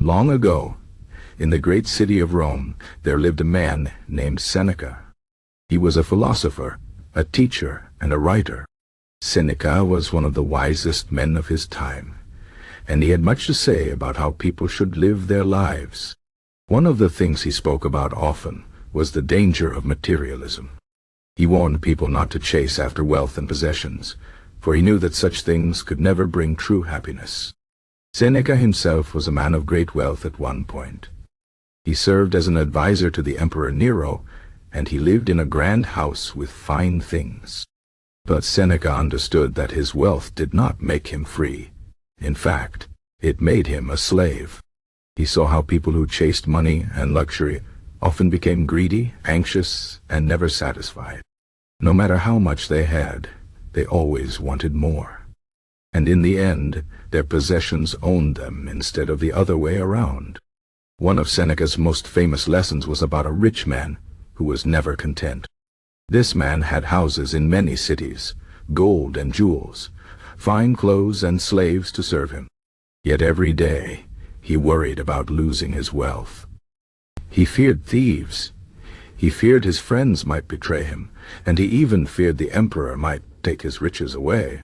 Long ago, in the great city of Rome, there lived a man named Seneca. He was a philosopher, a teacher, and a writer. Seneca was one of the wisest men of his time, and he had much to say about how people should live their lives. One of the things he spoke about often was the danger of materialism. He warned people not to chase after wealth and possessions, for he knew that such things could never bring true happiness. Seneca himself was a man of great wealth at one point. He served as an advisor to the Emperor Nero, and he lived in a grand house with fine things. But Seneca understood that his wealth did not make him free. In fact, it made him a slave. He saw how people who chased money and luxury often became greedy, anxious, and never satisfied. No matter how much they had, they always wanted more. And in the end, their possessions owned them instead of the other way around. One of Seneca's most famous lessons was about a rich man who was never content. This man had houses in many cities, gold and jewels, fine clothes and slaves to serve him. Yet every day, he worried about losing his wealth. He feared thieves. He feared his friends might betray him, and he even feared the emperor might take his riches away.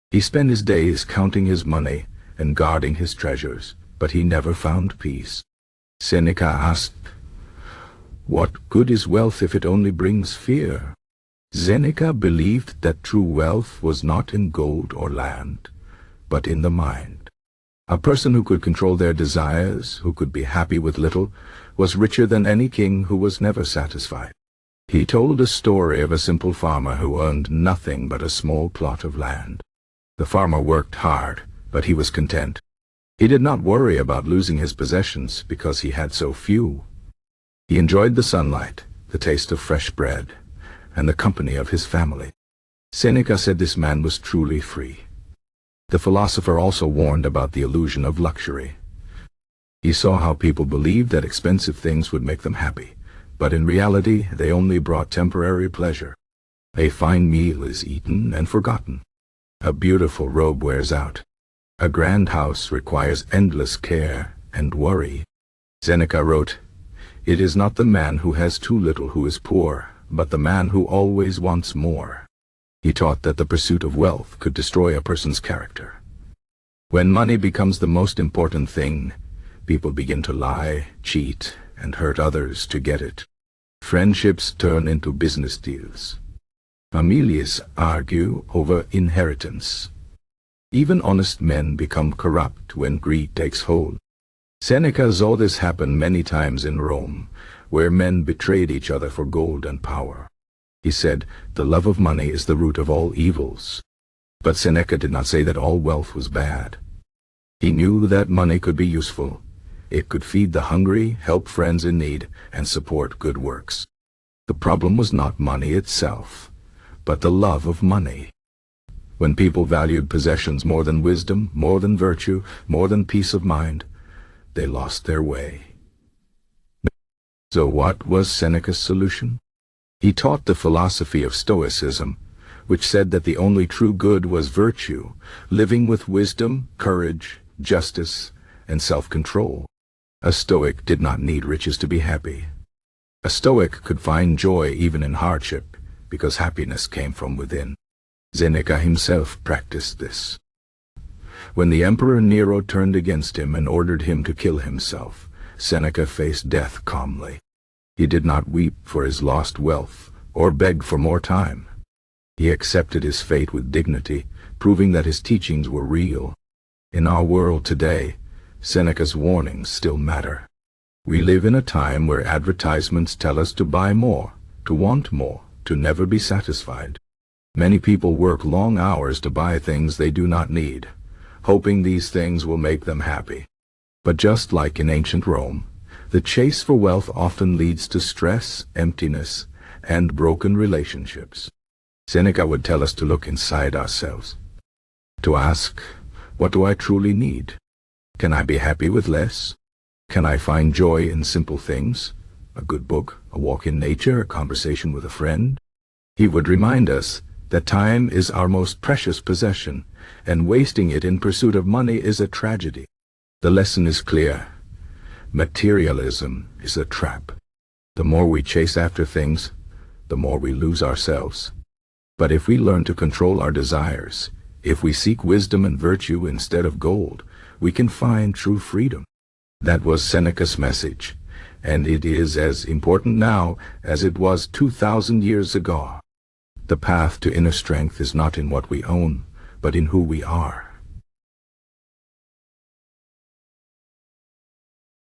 He spent his days counting his money and guarding his treasures, but he never found peace. Seneca asked, "What good is wealth if it only brings fear?" Seneca believed that true wealth was not in gold or land, but in the mind. A person who could control their desires, who could be happy with little, was richer than any king who was never satisfied. He told a story of a simple farmer who earned nothing but a small plot of land. The farmer worked hard, but he was content. He did not worry about losing his possessions because he had so few. He enjoyed the sunlight, the taste of fresh bread, and the company of his family. Seneca said this man was truly free. The philosopher also warned about the illusion of luxury. He saw how people believed that expensive things would make them happy, but in reality they only brought temporary pleasure. A fine meal is eaten and forgotten. A beautiful robe wears out. A grand house requires endless care and worry. Seneca wrote, "It is not the man who has too little who is poor, but the man who always wants more." He taught that the pursuit of wealth could destroy a person's character. When money becomes the most important thing, people begin to lie, cheat, and hurt others to get it. Friendships turn into business deals. Families argue over inheritance. Even honest men become corrupt when greed takes hold. Seneca saw this happen many times in Rome, where men betrayed each other for gold and power. He said, "The love of money is the root of all evils." But Seneca did not say that all wealth was bad. He knew that money could be useful. It could feed the hungry, help friends in need, and support good works. The problem was not money itself, but the love of money. When people valued possessions more than wisdom, more than virtue, more than peace of mind, they lost their way. So what was Seneca's solution? He taught the philosophy of Stoicism, which said that the only true good was virtue, living with wisdom, courage, justice, and self-control. A Stoic did not need riches to be happy. A Stoic could find joy even in hardship, because happiness came from within. Seneca himself practiced this. When the Emperor Nero turned against him and ordered him to kill himself, Seneca faced death calmly. He did not weep for his lost wealth or beg for more time. He accepted his fate with dignity, proving that his teachings were real. In our world today, Seneca's warnings still matter. We live in a time where advertisements tell us to buy more, to want more, to never be satisfied. Many people work long hours to buy things they do not need, hoping these things will make them happy. But just like in ancient Rome, the chase for wealth often leads to stress, emptiness, and broken relationships. Seneca would tell us to look inside ourselves, to ask, what do I truly need? Can I be happy with less? Can I find joy in simple things? A good book, a walk in nature, a conversation with a friend? He would remind us that time is our most precious possession, and wasting it in pursuit of money is a tragedy. The lesson is clear. Materialism is a trap. The more we chase after things, the more we lose ourselves. But if we learn to control our desires, if we seek wisdom and virtue instead of gold, we can find true freedom. That was Seneca's message, and it is as important now as it was 2,000 years ago. The path to inner strength is not in what we own, but in who we are.